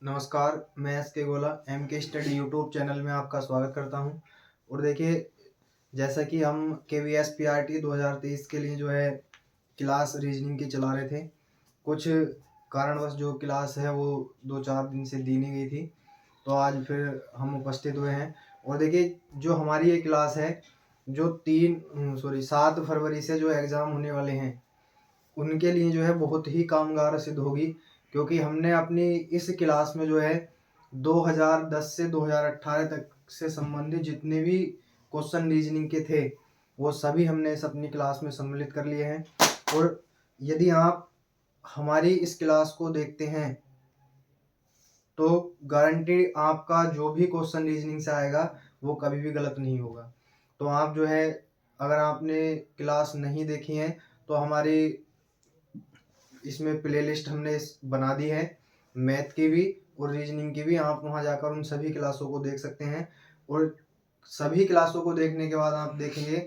नमस्कार, मैं एस के गोला एम के स्टडी यूट्यूब चैनल में आपका स्वागत करता हूं। और देखिए, जैसा कि हम के V S P R T 2023 के लिए जो है क्लास रीजनिंग की चला रहे थे। कुछ कारणवश जो क्लास है वो 2-4 दिन से दी नहीं गई थी, तो आज फिर हम उपस्थित हुए हैं। और देखिए, जो हमारी ये क्लास है, जो 7 फरवरी से जो एग्ज़ाम होने वाले हैं उनके लिए जो है बहुत ही कामगार सिद्ध होगी, क्योंकि हमने अपनी इस क्लास में जो है 2010 से 2018 तक से संबंधित जितने भी क्वेश्चन रीजनिंग के थे वो सभी हमने इस अपनी क्लास में सम्मिलित कर लिए हैं। और यदि आप हमारी इस क्लास को देखते हैं तो गारंटी आपका जो भी क्वेश्चन रीजनिंग से आएगा वो कभी भी गलत नहीं होगा। तो आप जो है, अगर आपने क्लास नहीं देखी है तो हमारी इसमें प्लेलिस्ट हमने बना दी है, मैथ की भी और रीजनिंग की भी। आप वहां जाकर उन सभी क्लासों को देख सकते हैं। और सभी क्लासों को देखने के बाद आप देखेंगे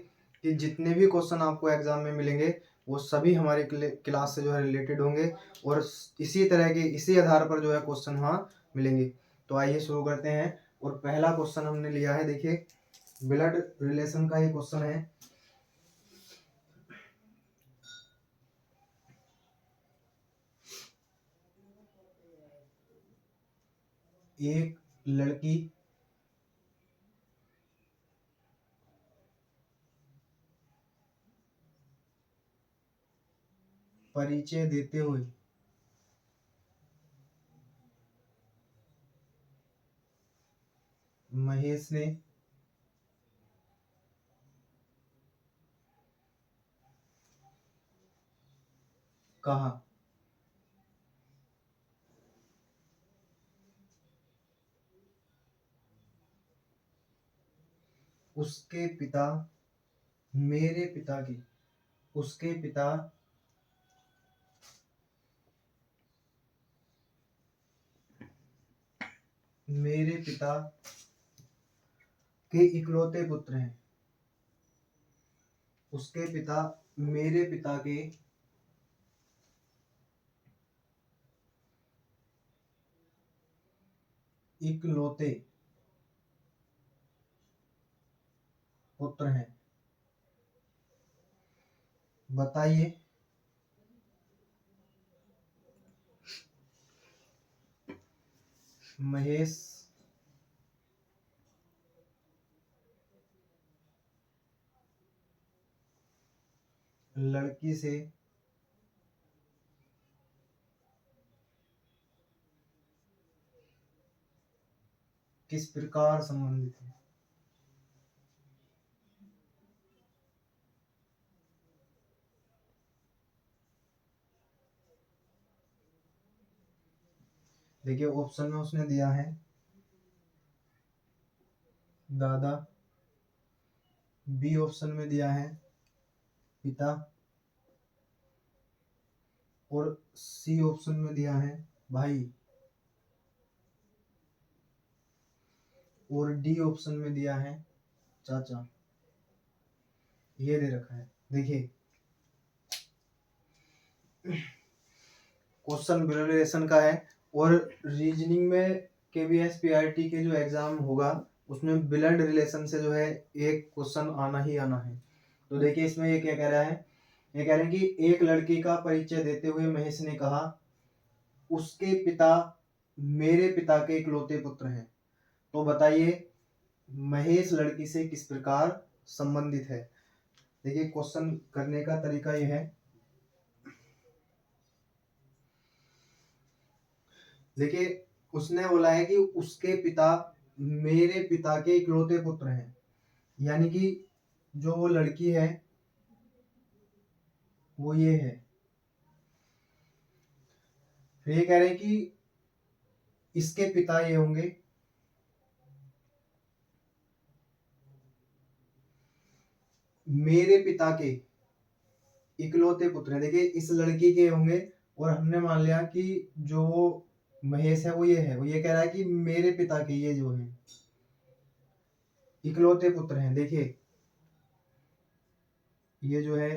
कि जितने भी क्वेश्चन आपको एग्जाम में मिलेंगे वो सभी हमारी क्लास से जो है रिलेटेड होंगे, और इसी तरह के इसी आधार पर जो है क्वेश्चन वहाँ मिलेंगे। तो आइए शुरू करते हैं। और पहला क्वेश्चन हमने लिया है, देखिए ब्लड रिलेशन का ये क्वेश्चन है। एक लड़की परिचय देते हुए महेश ने कहा, उसके पिता मेरे पिता की उसके पिता मेरे पिता के इकलौते पुत्र हैं। उसके पिता मेरे पिता के इकलौते पुत्र हैं। बताइए महेश लड़की से किस प्रकार संबंधित है। देखिए, ऑप्शन में उसने दिया है दादा, बी ऑप्शन में दिया है पिता, और सी ऑप्शन में दिया है भाई, और डी ऑप्शन में दिया है चाचा। ये दे रखा है। देखिए, क्वेश्चन ब्लड रिलेशन का है, और रीजनिंग में केवीएस पीआरटी के जो एग्जाम होगा उसमें ब्लड रिलेशन से जो है एक क्वेश्चन आना ही आना है। तो देखिए, इसमें ये क्या कह रहा है, ये कह रहे हैं कि एक लड़की का परिचय देते हुए महेश ने कहा, उसके पिता मेरे पिता के इकलौते पुत्र हैं। तो बताइए महेश लड़की से किस प्रकार संबंधित है। देखिए, क्वेश्चन करने का तरीका यह है। देखिए, उसने बोला है कि उसके पिता मेरे पिता के इकलौते पुत्र हैं, यानी कि जो वो लड़की है वो ये है। फिर ये कह रहे हैं कि इसके पिता ये होंगे, मेरे पिता के इकलौते पुत्र हैं। देखिए, इस लड़की के होंगे, और हमने मान लिया कि जो महेश है वो ये है। वो ये कह रहा है कि मेरे पिता के ये जो है इकलौते पुत्र हैं। देखिए, ये जो है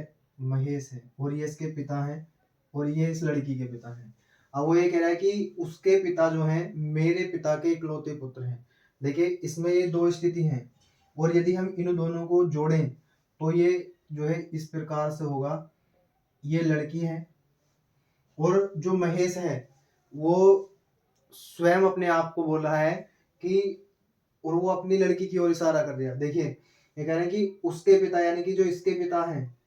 महेश है और ये इसके पिता हैं, और ये इस लड़की के पिता हैं। अब वो ये कह रहा है कि उसके पिता जो हैं मेरे पिता के इकलौते पुत्र हैं। देखिए इसमें ये दो स्थिति हैं, और यदि हम इन दोनों को जोड़ें तो ये जो है इस प्रकार से होगा, ये लड़की है और जो महेश है वो स्वयं अपने आप को बोल रहा है कि, और वो अपनी लड़की की ओर इशारा कर दिया। देखिए ये कह रहे हैं कि उसके पिता यानी कि जो इसके पिता हैं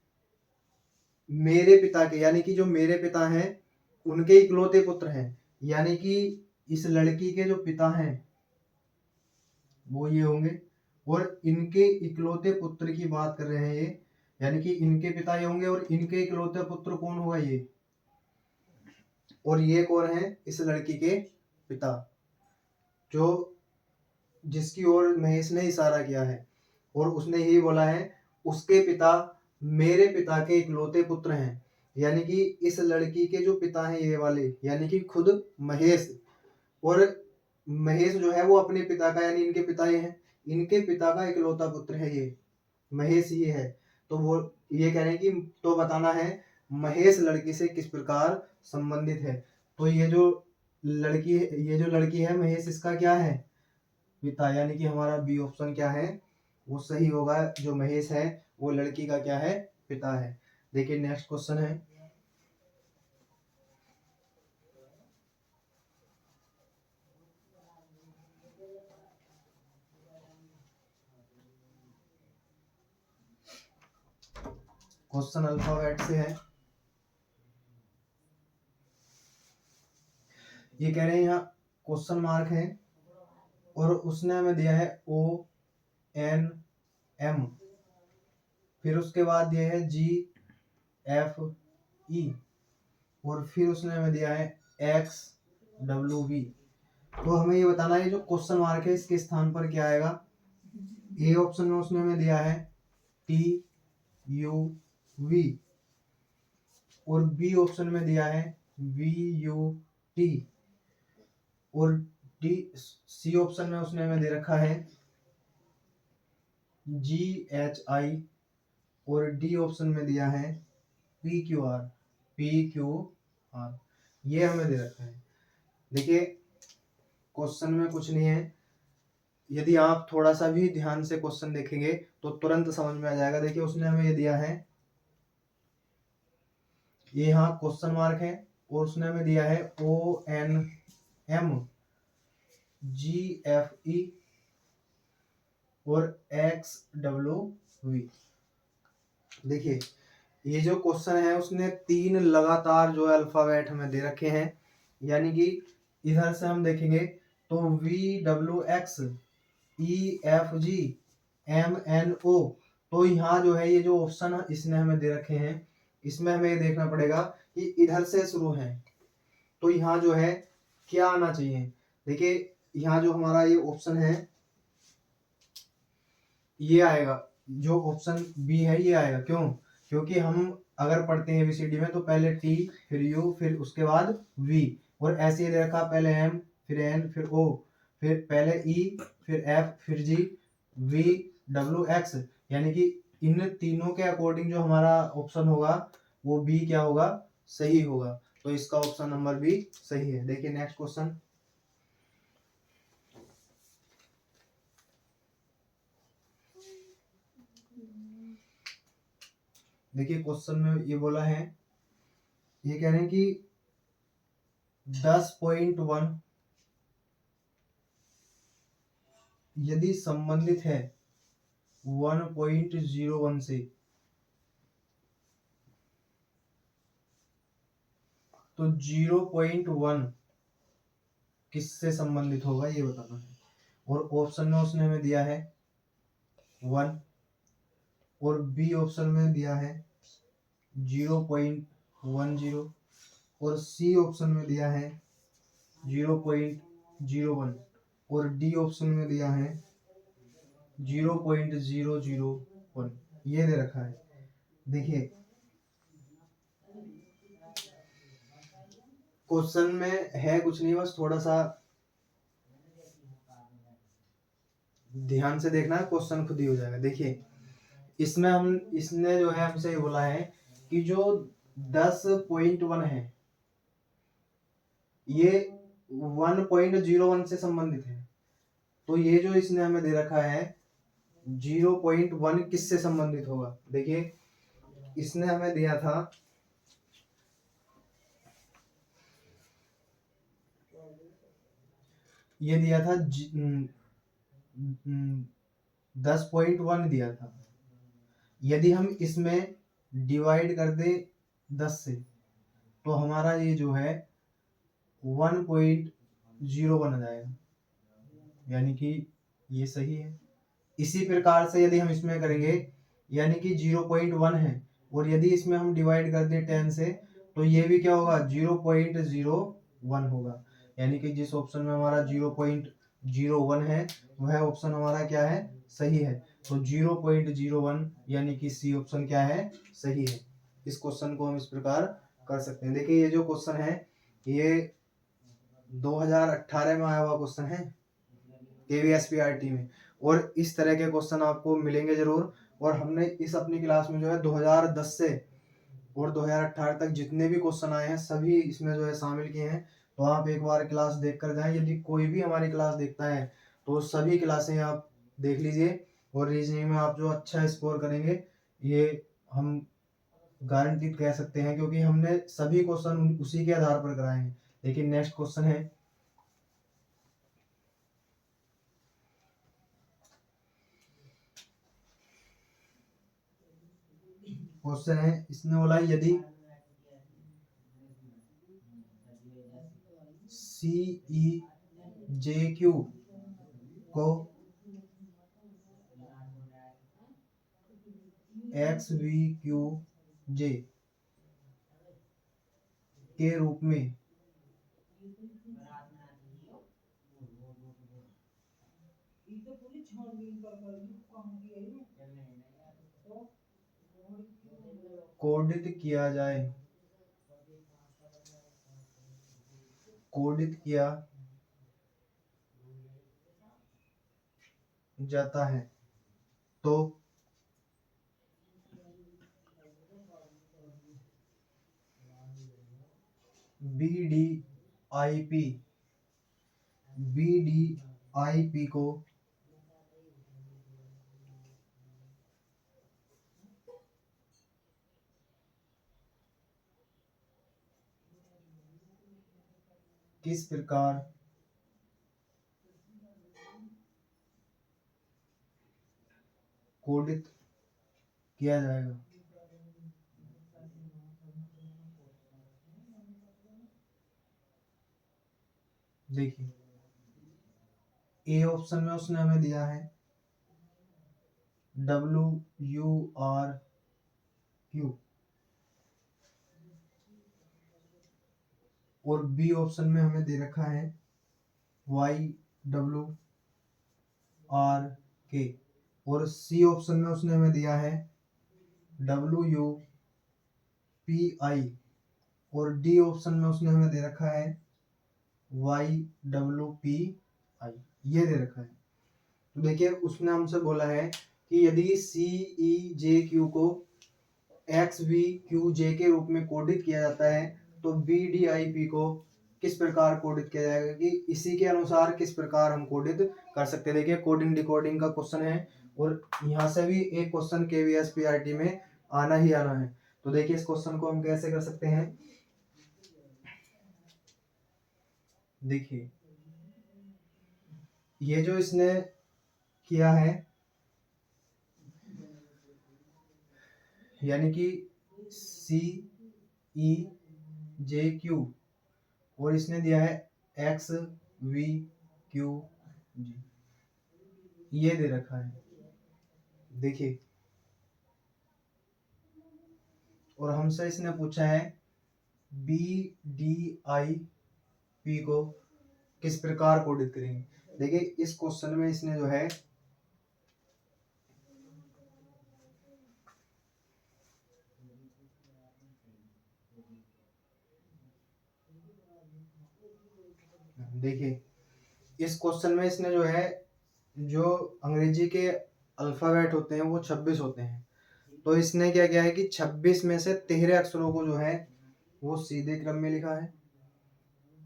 मेरे पिता के, यानी कि जो मेरे पिता हैं उनके इकलौते पुत्र हैं, यानी कि इस लड़की के जो पिता हैं वो ये होंगे, और इनके इकलौते पुत्र की बात कर रहे हैं ये, यानी कि इनके पिता ये होंगे और इनके इकलौते पुत्र कौन होगा ये, और ये कौन है इस लड़की के पिता, जो जिसकी ओर महेश ने इशारा किया है, और उसने यही बोला है उसके पिता मेरे पिता के इकलौते पुत्र हैं, यानी कि इस लड़की के जो पिता हैं ये वाले, यानी कि खुद महेश, और महेश जो है वो अपने पिता का, यानी इनके पिता ये हैं, इनके पिता का इकलौता पुत्र है ये महेश ही है। तो वो ये कह रहे हैं कि तो बताना है महेश लड़की से किस प्रकार संबंधित है। तो ये जो लड़की है महेश, इसका क्या है पिता, यानी कि हमारा बी ऑप्शन क्या है वो सही होगा, जो महेश है वो लड़की का क्या है पिता है। देखिए नेक्स्ट क्वेश्चन है, क्वेश्चन अल्फाबेट से है। ये कह रहे हैं यहाँ क्वेश्चन मार्क है और उसने हमें दिया है ONM, फिर उसके बाद दिया है GFE, और फिर उसने हमें दिया है XWV। तो हमें ये बताना है जो क्वेश्चन मार्क है इसके स्थान पर क्या आएगा। ए ऑप्शन में उसने हमें दिया है TUV, और बी ऑप्शन में दिया है VUT, और सी ऑप्शन में उसने हमें दे रखा है GHI, और डी ऑप्शन में दिया है PQR। ये हमें दे रखा है। देखिए क्वेश्चन में कुछ नहीं है, यदि आप थोड़ा सा भी ध्यान से क्वेश्चन देखेंगे तो तुरंत समझ में आ जाएगा। देखिए उसने हमें ये दिया है, ये यहाँ क्वेश्चन मार्क है, और उसने हमें दिया है ONM GFE और XWV। देखिए ये जो क्वेश्चन है उसने 3 लगातार जो अल्फाबेट हमें दे रखे हैं, यानी कि इधर से हम देखेंगे तो VWXEFGMNO। तो यहाँ जो है ये जो ऑप्शन इसने हमें दे रखे हैं इसमें हमें ये देखना पड़ेगा कि इधर से शुरू है, तो यहाँ जो है क्या आना चाहिए। देखिए यहाँ जो हमारा ये ऑप्शन है ये आएगा, जो ऑप्शन बी है ये आएगा। क्यों? क्योंकि हम अगर पढ़ते हैं ABCD में तो पहले T फिर U फिर उसके बाद V, और ऐसे ही दे रखा पहले M फिर N फिर O, फिर पहले E फिर F फिर G V W X, यानी कि इन तीनों के अकॉर्डिंग जो हमारा ऑप्शन होगा वो बी क्या होगा सही होगा। तो इसका ऑप्शन नंबर बी सही है। देखिए नेक्स्ट क्वेश्चन, देखिए क्वेश्चन में ये बोला है, ये कह रहे हैं कि 10.1 यदि संबंधित है 1.01 से, तो 0.1 किससे संबंधित होगा ये बताना है। और ऑप्शन में उसने हमें दिया है 1, और बी ऑप्शन में दिया है 0.10, और सी ऑप्शन में दिया है 0.01, और डी ऑप्शन में दिया है 0.001। ये दे रखा है। देखिए क्वेश्चन में है कुछ नहीं, बस थोड़ा सा ध्यान से देखना है, क्वेश्चन खुद ही हो जाएगा। देखिए इसमें इसने जो है हमसे ये बोला है कि जो 10.1 है ये 1.01 से संबंधित है। तो ये जो इसने हमें दे रखा है 0.1 किससे संबंधित होगा? देखिए इसने हमें दिया था ये दिया था 10.1 दिया था। यदि हम इसमें डिवाइड कर दे 10 से तो हमारा ये जो है 1.01 आ जाएगा, यानी कि ये सही है। इसी प्रकार से यदि हम इसमें करेंगे यानी कि 0.1 है और यदि इसमें हम डिवाइड कर दें 10 से तो ये भी क्या होगा 0.01 होगा, यानी कि जिस ऑप्शन में हमारा 0.01 है वह ऑप्शन हमारा क्या है? सही है। तो 0.01 यानी कि सी ऑप्शन क्या है? सही है। इस क्वेश्चन को हम इस प्रकार कर सकते हैं। देखिए ये जो क्वेश्चन है ये 2018 में आया हुआ क्वेश्चन है KVSPRT में, और इस तरह के क्वेश्चन आपको मिलेंगे जरूर। और हमने इस अपनी क्लास में जो है 2010 से और 2018 तक जितने भी क्वेश्चन आए हैं सभी इसमें जो है शामिल किए हैं। तो आप एक बार क्लास देख कर जाएं। यदि कोई भी हमारी क्लास देखता है तो सभी क्लासें आप देख लीजिए, और रीजनिंग में आप जो अच्छा स्कोर करेंगे ये हम गारंटीड कह सकते हैं, क्योंकि हमने सभी क्वेश्चन उसी के आधार पर कराए हैं। लेकिन नेक्स्ट क्वेश्चन है इसने बोला यदि CEJQ को XVQJ के रूप में कोडित किया जाता है तो BDIP को किस प्रकार कोडित किया जाएगा? देखिए ए ऑप्शन में उसने हमें दिया है WURQ, और बी ऑप्शन में हमें दे रखा है YWRK, और सी ऑप्शन में उसने हमें दिया है WUPI, और डी ऑप्शन में उसने हमें दे रखा है YWPI, ये दे रखा है। तो देखिए उसने हमसे बोला है कि यदि CEJQ को XVQJ के रूप में कोडित किया जाता है तो BDIP को किस प्रकार कोडित किया जाएगा, कि इसी के अनुसार किस प्रकार हम कोडित कर सकते हैं। देखिए कोडिंग डिकोडिंग का क्वेश्चन है, और यहाँ से भी एक क्वेश्चन KVSPRT में आना ही आना है। तो देखिए इस क्वेश्चन को हम कैसे कर सकते हैं। देखिए ये जो इसने किया है यानी कि CEJQ और इसने दिया है XVQG, ये दे रखा है। देखिए और हमसे इसने पूछा है BDIP को किस प्रकार कोडित करेंगे। देखिए इस क्वेश्चन में इसने जो है देखिए इस क्वेश्चन में इसने जो है जो अंग्रेजी के अल्फाबेट होते हैं वो 26 होते हैं। तो इसने क्या किया है कि 26 में से 13 अक्षरों को जो है वो सीधे क्रम में लिखा है,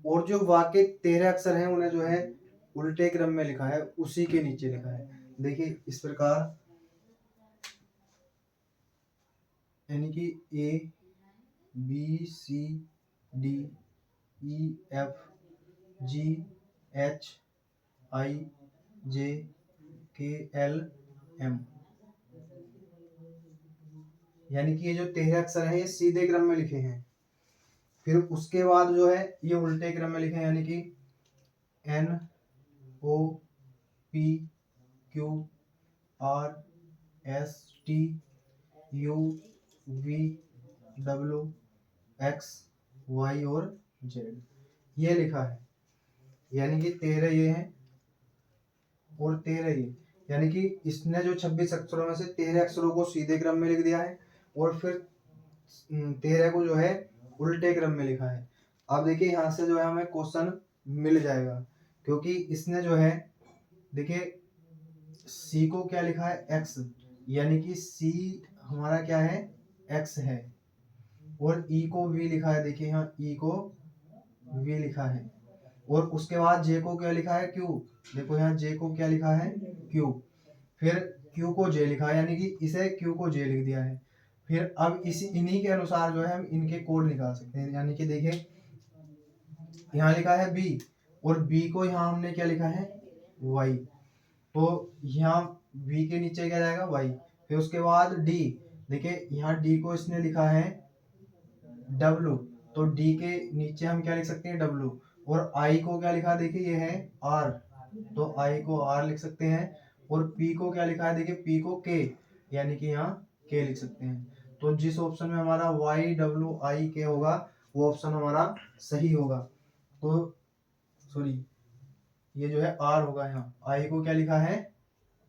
और जो वा के 13 अक्षर हैं उन्हें जो है उल्टे क्रम में लिखा है, उसी के नीचे लिखा है। देखिए इस प्रकार, यानी कि A B C D E F G H I J K L M, यानी कि ये जो 13 अक्षर हैं ये सीधे क्रम में लिखे हैं। फिर उसके बाद जो है ये उल्टे क्रम में लिखे हैं, यानी कि N O P Q R S T U V W X Y और जेड, ये लिखा है। यानी कि 13 ये हैं और 13 ये, यानी कि इसने जो 26 अक्षरों में से 13 अक्षरों को सीधे क्रम में लिख दिया है और फिर 13 को जो है उल्टे क्रम में लिखा है। अब देखिए यहाँ से जो है हमें क्वेश्चन मिल जाएगा, क्योंकि इसने जो है, देखिए सी को क्या लिखा है एक्स, यानी कि सी हमारा क्या है एक्स है, और ई को वी लिखा है, देखिए यहाँ ई को वी लिखा है, और उसके बाद जे को क्या लिखा है क्यू, देखो यहाँ जे को क्या लिखा है क्यू, फिर क्यू को जे लिखा है, यानी कि इसे क्यू को जे लिख दिया है। फिर अब इसी इन्हीं के अनुसार जो है हम इनके कोड निकाल सकते हैं, यानी कि देखिए यहाँ लिखा है बी और बी को यहाँ हमने क्या लिखा है वाई, तो यहाँ बी के नीचे क्या जाएगा वाई। फिर उसके बाद डी, देखिए यहाँ डी को इसने लिखा है डब्लू, तो डी के नीचे हम क्या लिख सकते हैं डब्लू, और आई को क्या लिखा है देखिए ये है आर, तो आई को आर लिख सकते हैं, और पी को क्या लिखा है देखिए पी को के, यानी कि यहाँ के लिख सकते हैं। तो जिस ऑप्शन में हमारा वाई डब्लू आई के होगा वो ऑप्शन हमारा सही होगा। तो सॉरी, ये जो है आर होगा, यहाँ आई को क्या लिखा है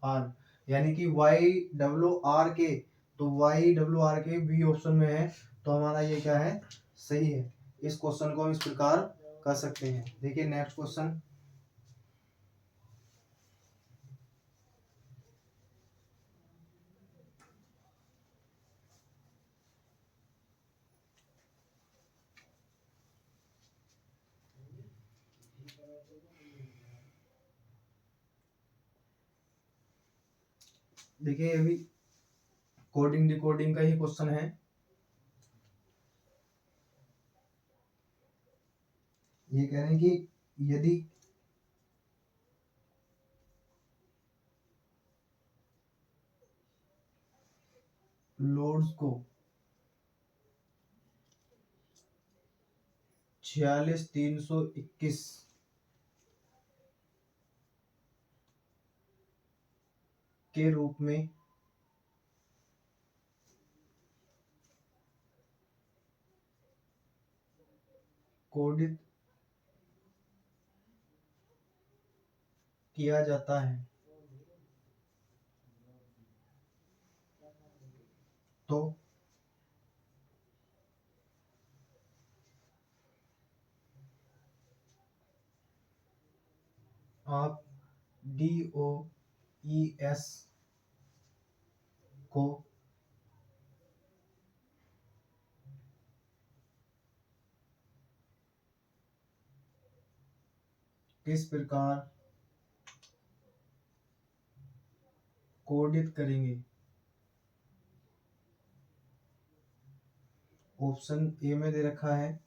आर, यानी कि वाई डब्ल्यू आर के, तो वाई डब्ल्यू आर के बी ऑप्शन में है, तो हमारा ये क्या है सही है। इस क्वेश्चन को हम इस प्रकार कर सकते हैं। देखिए नेक्स्ट क्वेश्चन, देखिए ये भी कोडिंग डिकोडिंग का ही क्वेश्चन है। ये कह रहे हैं कि यदि लोड्स को 46,321 के रूप में कोडित किया जाता है तो आप DOES को किस प्रकार कोडित करेंगे। ऑप्शन ए में दे रखा है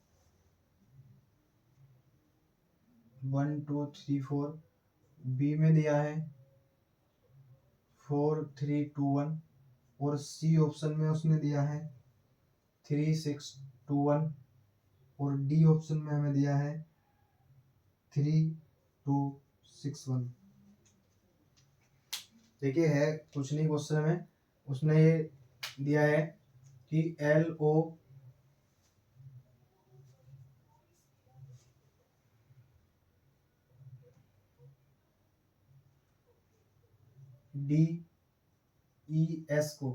1 2 3 4, बी में दिया है 4 3 2 1, और सी ऑप्शन में उसने दिया है 3 6 2 1, और डी ऑप्शन में हमें दिया है 3 2 6 1। देखिए है कुछ नहीं क्वेश्चन में, उसने ये दिया है कि LOD ES को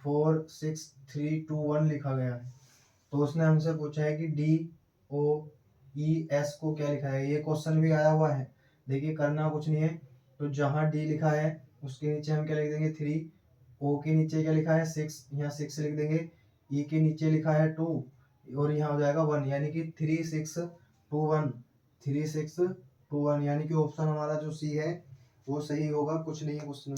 4 6 3 2 1 लिखा गया है, तो उसने हमसे पूछा है कि DOES को क्या लिखा है। ये क्वेश्चन भी आया हुआ है। देखिए करना कुछ नहीं है, तो जहाँ डी लिखा है उसके नीचे हम क्या लिख देंगे 3, ओ के नीचे क्या लिखा है 6, यहाँ 6 लिख देंगे, ई के नीचे लिखा है 2 और यहाँ हो जाएगा 1, यानी कि 3 6 213621, यानी कि ऑप्शन हमारा जो सी है वो सही होगा, कुछ नहीं है क्वेश्चन।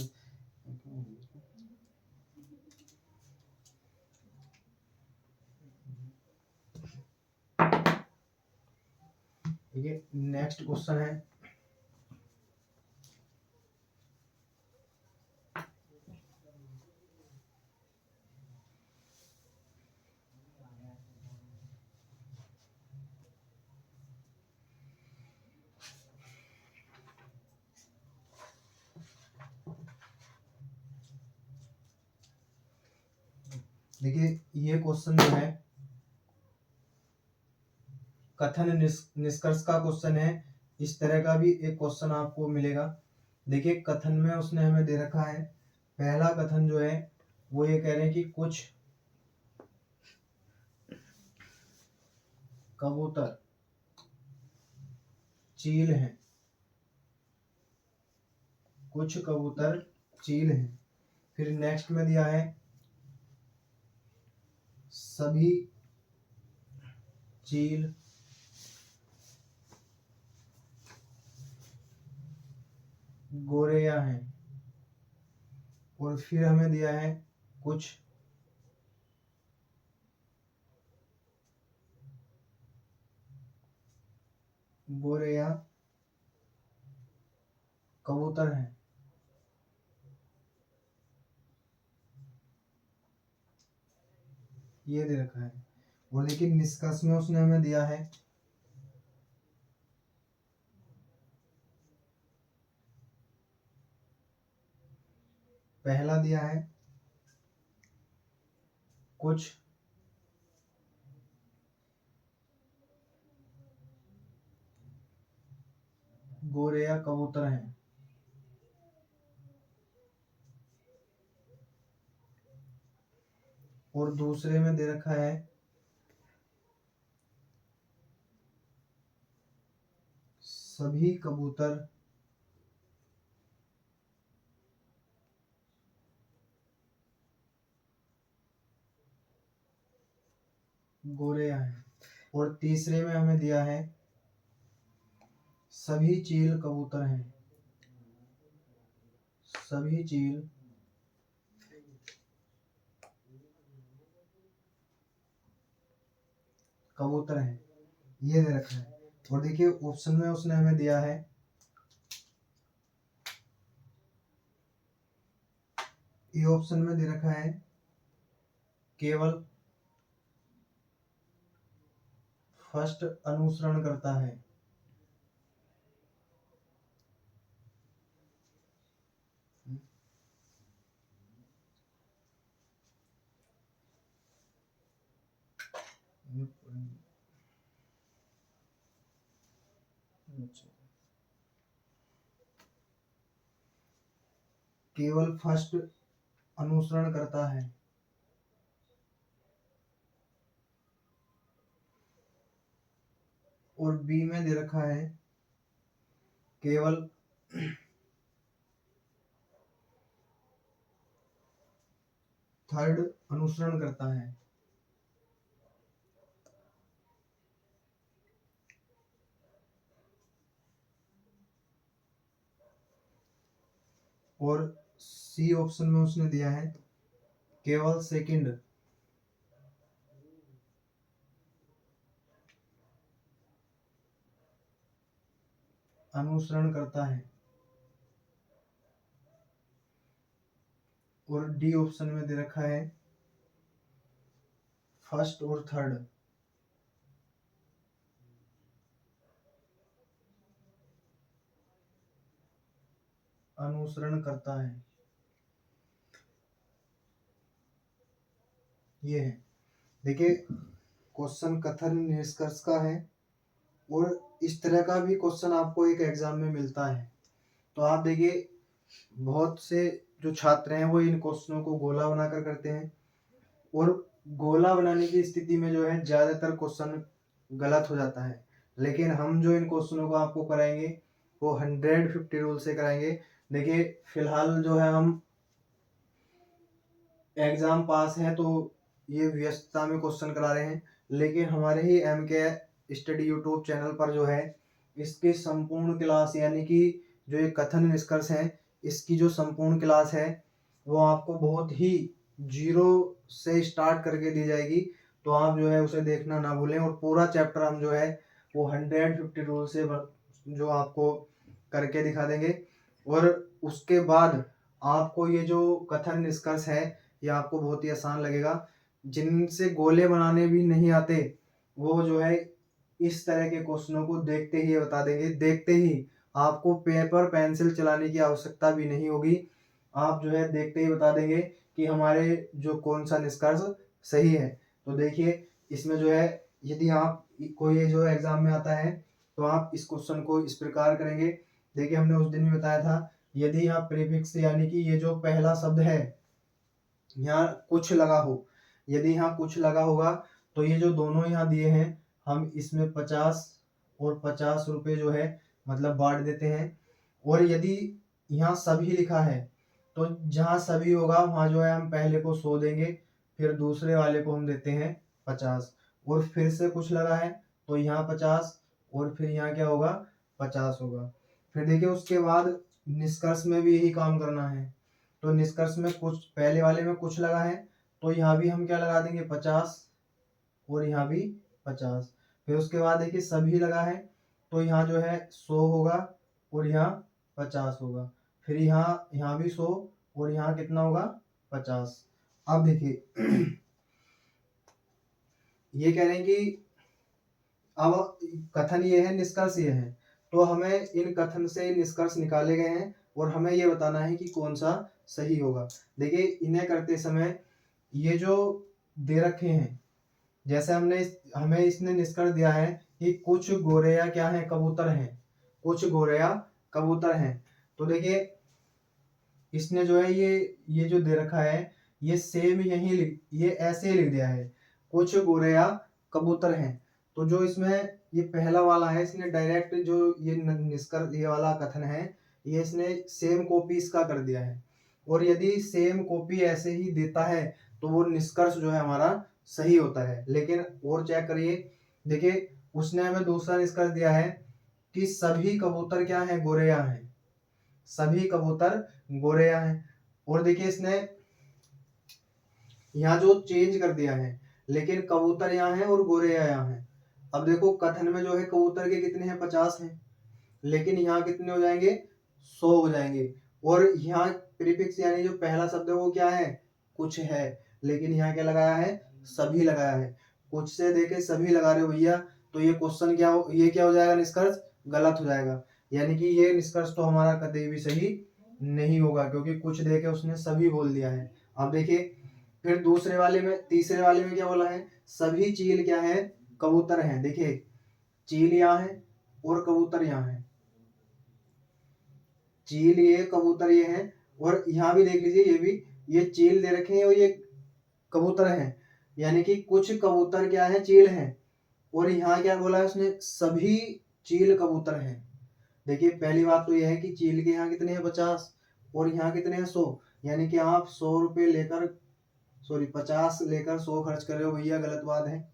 ठीक है, नेक्स्ट क्वेश्चन है देखिए, ये क्वेश्चन जो है कथन निष्कर्ष का क्वेश्चन है। इस तरह का भी एक क्वेश्चन आपको मिलेगा। देखिए, कथन में उसने हमें दे रखा है, पहला कथन जो है वो ये कह रहे हैं कि कुछ कबूतर चील हैं, कुछ कबूतर चील हैं। फिर नेक्स्ट में दिया है सभी चील गोरेया हैं। और फिर हमें दिया है कुछ गोरेया कबूतर हैं। ये दे रखा है। और देखिए, निष्कर्ष में उसने हमें दिया है पहला दिया है कुछ गोरेया कबूतर हैं। और दूसरे में दे रखा है सभी कबूतर गोरेया हैं। और तीसरे में हमें दिया है सभी चील कबूतर हैं, सभी चील कबूतर हैं। ये दे रखा है। और देखिए, ऑप्शन में उसने हमें दिया है ये ऑप्शन में दे रखा है केवल फर्स्ट अनुसरण करता है। केवल फर्स्ट अनुसरण करता है। और बी में दे रखा है केवल थर्ड अनुसरण करता है। और सी ऑप्शन में उसने दिया है केवल सेकंड अनुसरण करता है। और डी ऑप्शन में दे रखा है फर्स्ट और थर्ड अनुसरण करता है। ये है। देखिए, क्वेश्चन कथन निष्कर्ष का है और इस तरह का भी क्वेश्चन आपको एक एग्जाम में मिलता है। तो आप देखिए, बहुत से जो छात्र हैं वो इन क्वेश्चनों को गोला बनाकर करते हैं, और गोला बनाने की स्थिति में जो है ज्यादातर क्वेश्चन गलत हो जाता है। लेकिन हम जो इन क्वेश्चनों को आपको कराएंगे वो 150 रूल से कराएंगे। देखिए, फिलहाल जो है हम एग्जाम पास है तो ये व्यस्तता में क्वेश्चन करा रहे हैं, लेकिन हमारे ही एम के स्टडी यूट्यूब चैनल पर जो है इसकी संपूर्ण क्लास, यानी कि जो ये कथन निष्कर्ष है इसकी जो संपूर्ण क्लास है वो आपको बहुत ही जीरो से स्टार्ट करके दी जाएगी। तो आप जो है उसे देखना ना भूलें, और पूरा चैप्टर हम जो है वो 150 रूल से जो आपको करके दिखा देंगे। और उसके बाद आपको ये जो कथन निष्कर्ष है ये आपको बहुत ही आसान लगेगा। जिनसे गोले बनाने भी नहीं आते वो जो है इस तरह के क्वेश्चनों को देखते ही बता देंगे। देखते ही आपको पेपर पेंसिल चलाने की आवश्यकता भी नहीं होगी, आप जो है देखते ही बता देंगे कि हमारे जो कौन सा निष्कर्ष सही है। तो देखिए इसमें जो है यदि आप कोई जो एग्जाम में आता है तो आप इस क्वेश्चन को इस प्रकार करेंगे। देखिए हमने उस दिन भी बताया था, यदि यहाँ प्रीफिक्स यानी कि ये जो पहला शब्द है यहाँ कुछ लगा हो, यदि यहाँ कुछ लगा होगा तो ये जो दोनों यहाँ दिए हैं हम इसमें 50 और 50 रुपए जो है मतलब बांट देते हैं। और यदि यहाँ सभी लिखा है तो जहाँ सभी होगा वहाँ जो है हम पहले को 100 देंगे, फिर दूसरे वाले को हम देते हैं 50, और फिर से कुछ लगा है तो यहाँ 50 और फिर यहाँ क्या होगा 50 होगा। फिर देखिए उसके बाद निष्कर्ष में भी यही काम करना है। तो निष्कर्ष में कुछ पहले वाले में कुछ लगा है तो यहाँ भी हम क्या लगा देंगे 50 और यहाँ भी 50। फिर उसके बाद देखिए सभी लगा है तो यहाँ जो है 100 होगा और यहाँ 50 होगा। फिर यहाँ भी 100 और यहाँ कितना होगा 50। अब देखिए ये कह रहे हैं कि अब कथन ये है निष्कर्ष ये है, तो हमें इन कथन से निष्कर्ष निकाले गए हैं और हमें ये बताना है कि कौन सा सही होगा। देखिए इन्हें करते समय ये जो दे रखे हैं, जैसे हमें इसने निष्कर्ष दिया है कि कुछ गोरैया क्या है कबूतर हैं, कुछ गोरैया कबूतर हैं। तो देखिए इसने जो है ये जो दे रखा है ये सेम ये ऐसे ही लिख दिया है कुछ गोरैया कबूतर हैं। तो जो इसमें ये पहला वाला है इसने डायरेक्ट जो ये निष्कर्ष ये वाला कथन है ये इसने सेम कॉपी इसका कर दिया है। और यदि सेम कॉपी ऐसे ही देता है तो वो निष्कर्ष जो है हमारा सही होता है। लेकिन और चेक करिए, देखिए उसने हमें दूसरा निष्कर्ष दिया है कि सभी कबूतर क्या हैं गोरैया हैं, सभी कबूतर गोरैया हैं। और देखिए इसने यहाँ जो चेंज कर दिया है, लेकिन कबूतर यहाँ है और गोरैया यहाँ है। अब देखो कथन में जो है कबूतर के कितने हैं 50 हैं, लेकिन यहाँ कितने हो जाएंगे 100 हो जाएंगे। और यहाँ प्रीफिक्स यानी जो पहला शब्द है वो क्या है कुछ है, लेकिन यहाँ क्या लगाया है सभी लगाया है। कुछ से देके सभी लगा रहे हो भैया तो ये क्वेश्चन ये क्या हो जाएगा निष्कर्ष गलत हो जाएगा। यानी कि ये निष्कर्ष तो हमारा कतई भी सही नहीं होगा क्योंकि कुछ देके उसने सभी बोल दिया है। अब देखिए फिर तीसरे वाले में क्या बोला है सभी चील क्या है कबूतर हैं। देखिए चील यहाँ है और कबूतर यहाँ है, चील ये कबूतर ये हैं। और यहाँ भी देख लीजिए ये भी ये चील दे रखे हैं और ये कबूतर हैं, यानी कि कुछ कबूतर क्या है चील हैं। और यहाँ क्या बोला है उसने सभी चील कबूतर हैं। देखिए पहली बात तो यह है कि चील के यहाँ कितने हैं 50 और यहाँ कितने हैं 100, यानी कि आप 100 रुपये लेकर 50 लेकर 100 खर्च कर रहे हो भैया गलत बात है।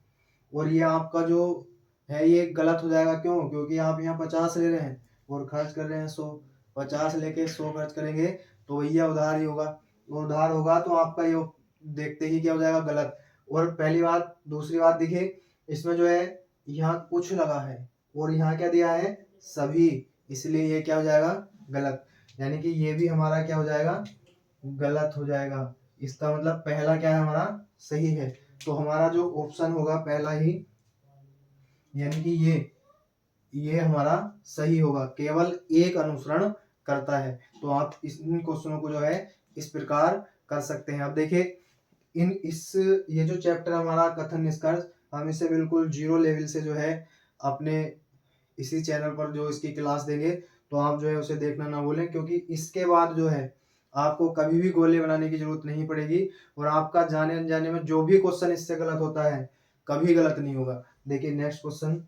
और ये आपका जो है ये गलत हो जाएगा, क्यों क्योंकि आप यहाँ 50 ले रहे हैं और खर्च कर रहे हैं 100। 50 लेके 100 खर्च करेंगे तो भैया उधार ही होगा, उधार होगा तो आपका ये देखते ही क्या हो जाएगा गलत। और पहली बात दूसरी बात देखिए इसमें जो है यहाँ कुछ लगा है और यहाँ क्या दिया है सभी, इसलिए ये क्या हो जाएगा गलत। यानी कि ये भी हमारा क्या हो जाएगा गलत हो जाएगा। इसका मतलब पहला क्या है हमारा सही है। तो हमारा जो ऑप्शन होगा पहला ही, यानी कि ये हमारा सही होगा, केवल एक अनुसरण करता है। तो आप इन क्वेश्चनों को जो है इस प्रकार कर सकते हैं। अब देखिए ये जो चैप्टर हमारा कथन निष्कर्ष हम इसे बिल्कुल जीरो लेवल से जो है अपने इसी चैनल पर जो इसकी क्लास देंगे, तो आप जो है उसे देखना ना भूलें क्योंकि इसके बाद जो है आपको कभी भी गोले बनाने की जरूरत नहीं पड़ेगी और आपका जाने अनजाने में जो भी क्वेश्चन इससे गलत होता है कभी गलत नहीं होगा। देखिए नेक्स्ट क्वेश्चन,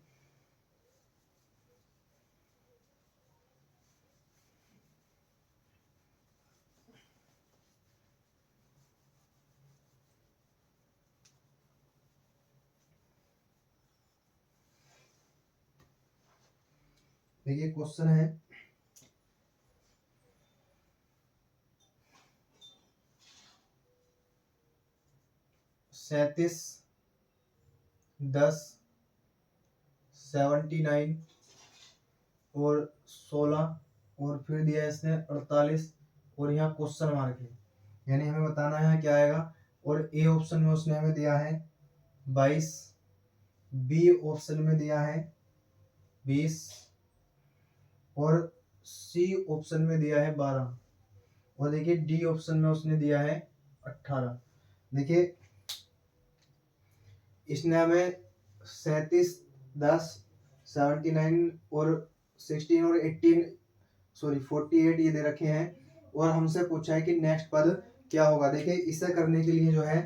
देखिए क्वेश्चन है 37, 10, 79 और 16 और फिर दिया है इसने 48 और यहाँ क्वेश्चन मार्क है, यानी हमें बताना है क्या आएगा। और ए ऑप्शन में उसने हमें दिया है 22, बी ऑप्शन में दिया है 20 और सी ऑप्शन में दिया है 12 और देखिए डी ऑप्शन में उसने दिया है 18। देखिए इसने हमें 37, 10, 79 और 16 और 18 सॉरी 48 ये दे रखे हैं और हमसे पूछा है कि नेक्स्ट पद क्या होगा। देखिए इसे करने के लिए जो है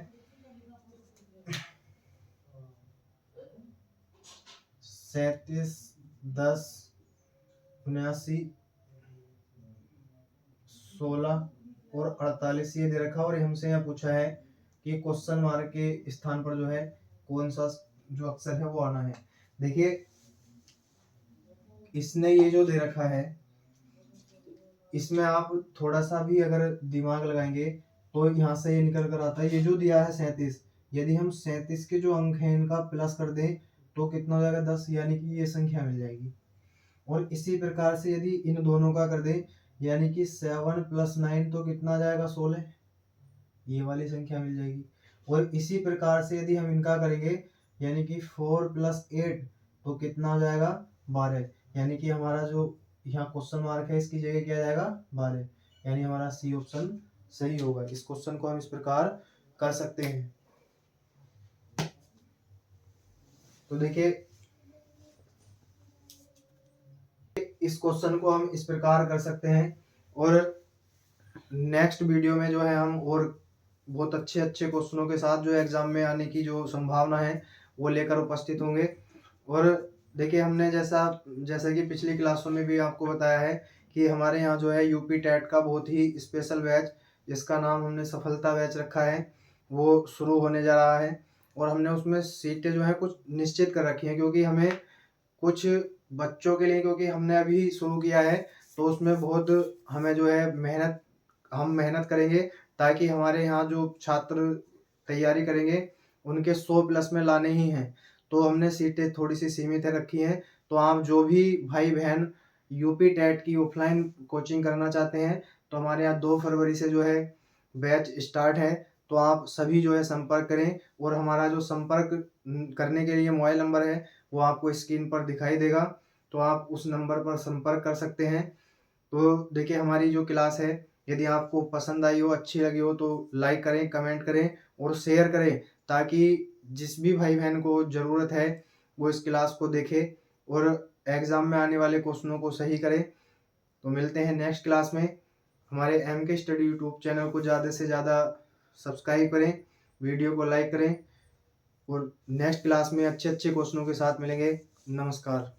37, 10, 79, 16 और 48 ये दे रखा और हमसे यहाँ पूछा है कि क्वेश्चन मार्क के स्थान पर जो है कौन सा जो अक्षर है वो आना है। देखिए इसने ये जो दे रखा है इसमें आप थोड़ा सा भी अगर दिमाग लगाएंगे तो यहाँ से ये निकल कर आता है। ये जो दिया है 37, यदि हम 37 के जो अंक हैं इनका प्लस कर दें तो कितना हो जाएगा 10, यानी कि ये संख्या मिल जाएगी। और इसी प्रकार से यदि इन दोनों का कर दें यानी कि 7 + 9 तो कितना आ जाएगा 16, ये वाली संख्या मिल जाएगी। और इसी प्रकार से यदि हम इनका करेंगे यानी कि 4 + 8 तो कितना हो जाएगा 12, यानी कि हमारा जो यहाँ क्वेश्चन मार्क है इसकी जगह क्या जाएगा 12, यानी हमारा सी ऑप्शन सही होगा। इस क्वेश्चन को हम इस प्रकार कर सकते हैं। तो देखिए इस क्वेश्चन को हम इस प्रकार कर सकते हैं और नेक्स्ट वीडियो में जो है हम और बहुत अच्छे अच्छे क्वेश्चनों के साथ जो एग्जाम में आने की जो संभावना है वो लेकर उपस्थित होंगे। और देखिए हमने जैसा कि पिछली क्लासों में भी आपको बताया है कि हमारे यहाँ जो है यूपी टेट का बहुत ही स्पेशल बैच जिसका नाम हमने सफलता बैच रखा है वो शुरू होने जा रहा है। और हमने उसमें सीटें जो है कुछ निश्चित कर रखी हैं क्योंकि हमें कुछ बच्चों के लिए, क्योंकि हमने अभी शुरू किया है तो उसमें बहुत हमें जो है हम मेहनत करेंगे ताकि हमारे यहाँ जो छात्र तैयारी करेंगे उनके 100+ में लाने ही हैं। तो हमने सीटें थोड़ी सी सीमित रखी हैं। तो आप जो भी भाई बहन यूपी टेट की ऑफलाइन कोचिंग करना चाहते हैं तो हमारे यहाँ 2 फरवरी से जो है बैच स्टार्ट है। तो आप सभी जो है संपर्क करें और हमारा जो संपर्क करने के लिए मोबाइल नंबर है वो आपको स्क्रीन पर दिखाई देगा, तो आप उस नंबर पर संपर्क कर सकते हैं। तो देखिए हमारी जो क्लास है यदि आपको पसंद आई हो, अच्छी लगी हो तो लाइक करें, कमेंट करें और शेयर करें ताकि जिस भी भाई बहन को ज़रूरत है वो इस क्लास को देखे और एग्ज़ाम में आने वाले क्वेश्चनों को सही करे। तो मिलते हैं नेक्स्ट क्लास में। हमारे MK स्टडी यूट्यूब चैनल को ज़्यादा से ज़्यादा सब्सक्राइब करें, वीडियो को लाइक करें और नेक्स्ट क्लास में अच्छे अच्छे क्वेश्चनों के साथ मिलेंगे। नमस्कार।